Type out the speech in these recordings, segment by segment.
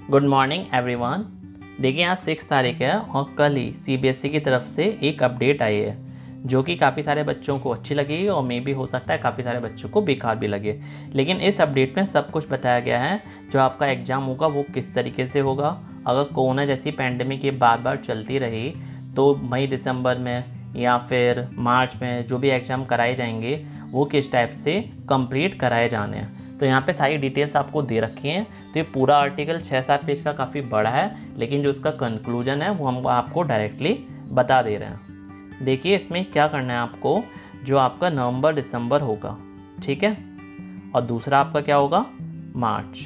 Good morning everyone. देखिए आज 6 तारीख है और कल ही सीबीएसई की तरफ से एक अपडेट आई है जो कि काफ़ी सारे बच्चों को अच्छी लगी और मे भी हो सकता है काफ़ी सारे बच्चों को बेकार भी लगे। लेकिन इस अपडेट में सब कुछ बताया गया है जो आपका एग्ज़ाम होगा वो किस तरीके से होगा। अगर कोरोना जैसी पैंडेमिक ये बार बार चलती रही तो मई दिसंबर में या फिर मार्च में जो भी एग्ज़ाम कराए जाएंगे वो किस टाइप से कंप्लीट कराए जाने हैं। तो यहाँ पे सारी डिटेल्स आपको दे रखी हैं। तो ये पूरा आर्टिकल 6-7 पेज का काफ़ी बड़ा है, लेकिन जो इसका कंक्लूजन है वो हम आपको डायरेक्टली बता दे रहे हैं। देखिए इसमें क्या करना है आपको, जो आपका नवंबर दिसंबर होगा, ठीक है, और दूसरा आपका क्या होगा मार्च।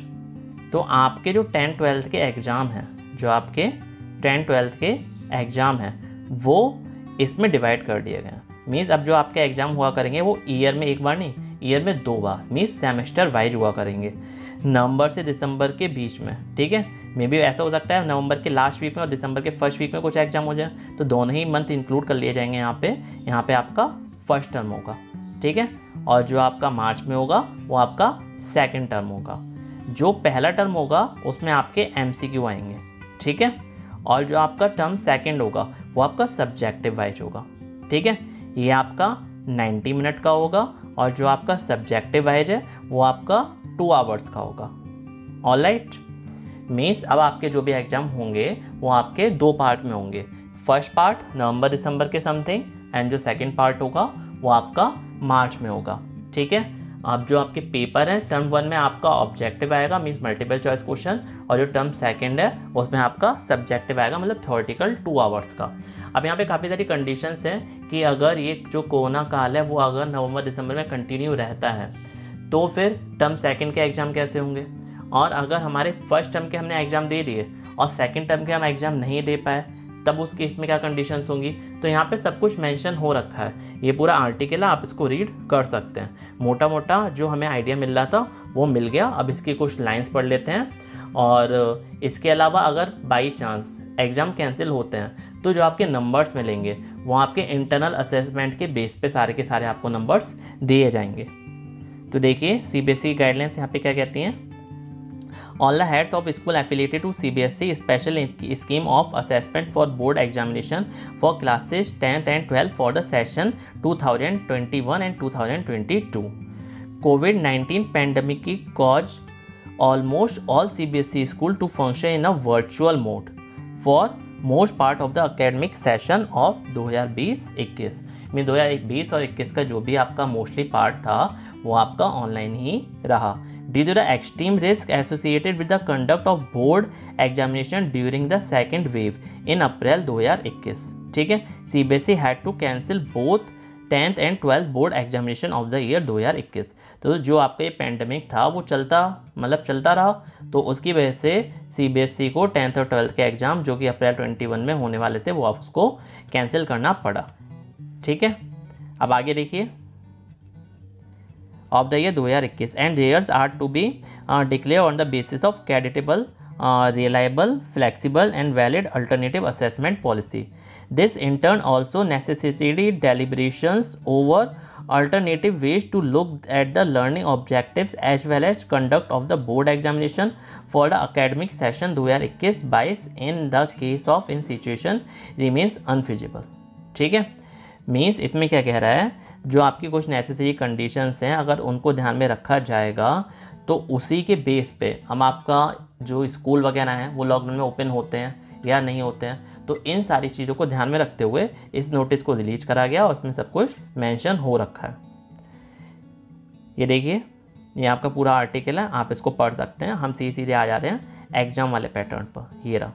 तो आपके जो 10th-12th के एग्ज़ाम हैं, जो आपके 10th-12th के एग्ज़ाम हैं वो इसमें डिवाइड कर दिए गए हैं। मीन्स अब जो आपके एग्ज़ाम हुआ करेंगे वो ईयर में एक बार नहीं, ईयर में 2 बार, मीन्स सेमेस्टर वाइज हुआ करेंगे नवंबर से दिसंबर के बीच में, ठीक है। मे भी ऐसा हो सकता है नवंबर के लास्ट वीक में और दिसंबर के फर्स्ट वीक में कुछ एग्जाम हो जाए, तो दोनों ही मंथ इंक्लूड कर लिए जाएंगे। यहाँ पे आपका फर्स्ट टर्म होगा, ठीक है, और जो आपका मार्च में होगा वो आपका सेकेंड टर्म होगा। जो पहला टर्म होगा उसमें आपके MCQ आएंगे, ठीक है, और जो आपका टर्म सेकेंड होगा वो आपका सब्जेक्टिव वाइज होगा, ठीक है। ये आपका 90 मिनट का होगा और जो आपका सब्जेक्टिव वाइज है वो आपका 2 आवर्स का होगा। ऑलराइट, मीन्स अब आपके जो भी एग्जाम होंगे वो आपके 2 पार्ट में होंगे। फर्स्ट पार्ट नवंबर दिसंबर के समथिंग एंड जो सेकंड पार्ट होगा वो आपका मार्च में होगा, ठीक है। अब जो आपके पेपर हैं टर्म 1 में आपका ऑब्जेक्टिव आएगा, मीन्स मल्टीपल चॉइस क्वेश्चन, और जो टर्म सेकंड है उसमें आपका सब्जेक्टिव आएगा, मतलब थ्योरेटिकल 2 आवर्स का। अब यहाँ पे काफ़ी सारी कंडीशंस हैं कि अगर ये जो कोरोना काल है वो अगर नवंबर दिसंबर में कंटिन्यू रहता है तो फिर टर्म सेकंड के एग्ज़ाम कैसे होंगे, और अगर हमारे फर्स्ट टर्म के हमने एग्ज़ाम दे दिए और सेकंड टर्म के हम एग्ज़ाम नहीं दे पाए तब उस केस में क्या कंडीशंस होंगी। तो यहाँ पे सब कुछ मेंशन हो रखा है, ये पूरा आर्टिकल है, आप इसको रीड कर सकते हैं। मोटा मोटा जो हमें आइडिया मिल रहा था वो मिल गया। अब इसकी कुछ लाइन्स पढ़ लेते हैं। और इसके अलावा अगर बाई चांस एग्ज़ाम कैंसिल होते हैं तो जो आपके नंबर्स मिलेंगे वो आपके इंटरनल असेसमेंट के बेस पे सारे के सारे आपको नंबर्स दिए जाएंगे। तो देखिए सीबीएसई गाइडलाइंस यहाँ पे क्या कहती हैं। All the heads of school affiliated to CBSE special scheme of assessment for board examination for classes 10th and 12th for the session 2021 and 2022. COVID-19 pandemic caused almost all CBSE school to function in a virtual mode for most part of the academic session of 2020-21 में 2020 और 21 का जो भी आपका mostly part था वो आपका online ही रहा। Due to the extreme risk associated with the conduct of board examination during the second wave in April 2021, ठीक है, CBSE had to cancel both 10th and 12th board examination of the year 2021। तो जो आपका ये pandemic था वो चलता रहा, तो उसकी वजह से CBSE को 10th और 12th के एग्ज़ाम जो कि अप्रैल 21 में होने वाले थे वो आप उसको कैंसिल करना पड़ा, ठीक है। अब आगे देखिए of the year 2021 and years are to be declared on the basis of creditable, reliable, flexible and valid alternative assessment policy. This in turn also necessitated deliberations over alternative ways to look at the learning objectives as well as conduct of the board examination for the academic session 2021-22 in the case of in situation remains unfeasible, ठीक है। Means इसमें क्या कह रहा है, जो आपकी कुछ नेसेसरी कंडीशंस हैं अगर उनको ध्यान में रखा जाएगा तो उसी के बेस पे हम आपका जो स्कूल वगैरह हैं वो लॉकडाउन में ओपन होते हैं या नहीं होते हैं। तो इन सारी चीज़ों को ध्यान में रखते हुए इस नोटिस को रिलीज करा गया और उसमें सब कुछ मेंशन हो रखा है। ये देखिए ये आपका पूरा आर्टिकल है, आप इसको पढ़ सकते हैं। हम सीधे आ जा रहे हैं एग्जाम वाले पैटर्न पर। ये रहा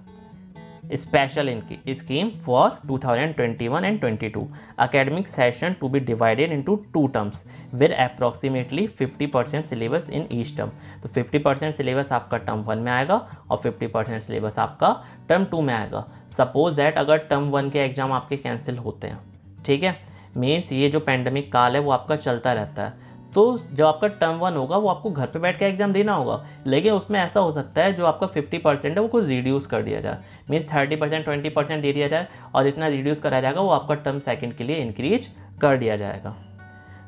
special scheme for 2021 and 22 academic session to be divided into 2 terms with approximately 50% syllabus in each term। तो 50% syllabus आपका टर्म 1 में आएगा और 50% syllabus आपका टर्म 2 में आएगा। सपोज दैट अगर टर्म 1 के एग्जाम आपके कैंसिल होते हैं, ठीक है, मीन्स ये जो पैंडमिक काल है वो आपका चलता रहता है, तो जब आपका टर्म 1 होगा वो आपको घर पे बैठ के एग्जाम देना होगा। लेकिन उसमें ऐसा हो सकता है जो आपका 50% है वो कुछ रिड्यूस कर दिया जाए, मीन्स 30% 20% दे दिया जाए और जितना रिड्यूस करा जाएगा वो आपका टर्म सेकंड के लिए इंक्रीज कर दिया जाएगा।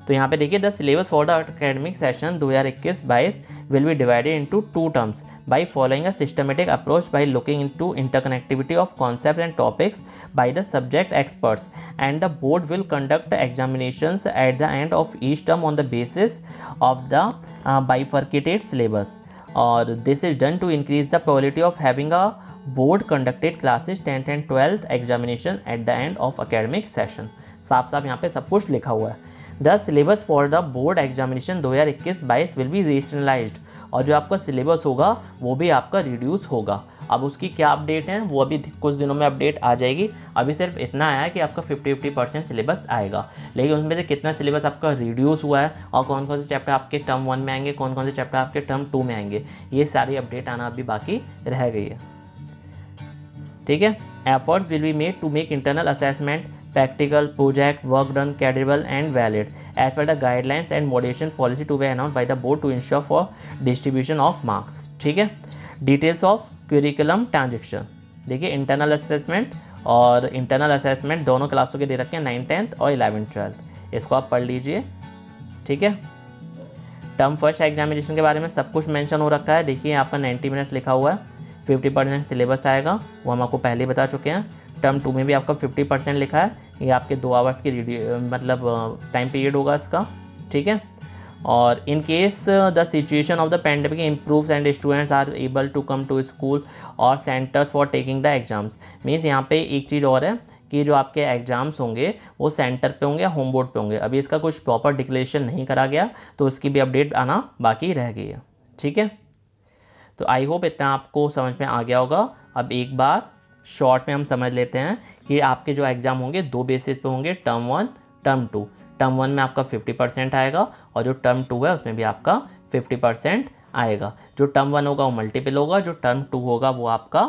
तो यहाँ पे देखिए the syllabus for the academic session 2021-22 will B divided into 2 terms by following a systematic approach by looking into interconnectivity of concepts and topics by the subject experts, and the board will conduct examinations at the end of each term on the basis of the bifurcated syllabus, or this is done to increase the probability of having a board conducted classes 10th and 12th examination at the end of academic session। साफ साफ यहाँ पे सब कुछ लिखा हुआ है। The syllabus for the board examination 2021-22 will be rationalised, और जो आपका सिलेबस होगा वो भी आपका रिड्यूस होगा। अब उसकी क्या अपडेट है वो अभी कुछ दिनों में अपडेट आ जाएगी। अभी सिर्फ इतना आया है कि आपका 50% सिलेबस आएगा, लेकिन उसमें से कितना सिलेबस आपका रिड्यूस हुआ है और कौन कौन से चैप्टर आपके टर्म 1 में आएंगे, कौन कौन से चैप्टर आपके टर्म 2 में आएंगे, ये सारी अपडेट आना अभी बाकी रह गई है। ठीक है। Efforts will be made to make internal assessment practical project work done credible and valid as per the guidelines and moderation policy to be announced by the board to ensure for distribution of marks। ठीक है। Details of curriculum transition देखिए, internal assessment और internal assessment दोनों क्लासों के दे रखे हैं 9th 10th और 11th 12th, इसको आप पढ़ लीजिए। ठीक है। टर्म फर्स्ट एग्जामिनेशन के बारे में सब कुछ मेंशन हो रखा है। देखिए आपका 90 मिनट्स लिखा हुआ है, 50% सिलेबस आएगा, वो हम आपको पहले ही बता चुके हैं। टर्म 2 में भी आपका 50% लिखा है, ये आपके 2 आवर्स की मतलब टाइम पीरियड होगा इसका। ठीक है। और in case the situation of the pandemic improves and students are able to come to school और centres for taking the exams, means यहाँ पे एक चीज़ और है कि जो आपके एग्ज़ाम्स होंगे वो सेंटर पे होंगे या होम बोर्ड पे होंगे। अभी इसका कुछ प्रॉपर डिक्लेरेशन नहीं करा गया, तो उसकी भी अपडेट आना बाकी रह गई है। ठीक है। तो आई होप इतना आपको समझ में आ गया होगा। अब एक बार शॉर्ट में हम समझ लेते हैं कि आपके जो एग्ज़ाम होंगे 2 बेसिस पे होंगे, टर्म 1 टर्म 2। टर्म 1 में आपका 50% आएगा और जो टर्म 2 है उसमें भी आपका 50% आएगा। जो टर्म 1 होगा वो मल्टीपल होगा, जो टर्म 2 होगा वो आपका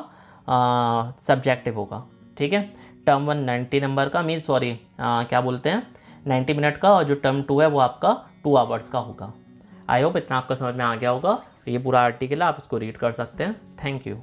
सब्जेक्टिव होगा। ठीक है। टर्म 1 90 नंबर का मीन क्या बोलते हैं 90 मिनट का, और जो टर्म 2 है वो आपका 2 आवर्स का होगा। आई होप इतना आपका समझ में आ गया होगा। ये पूरा आर्टिकल है, आप इसको रीड कर सकते हैं। Thank you.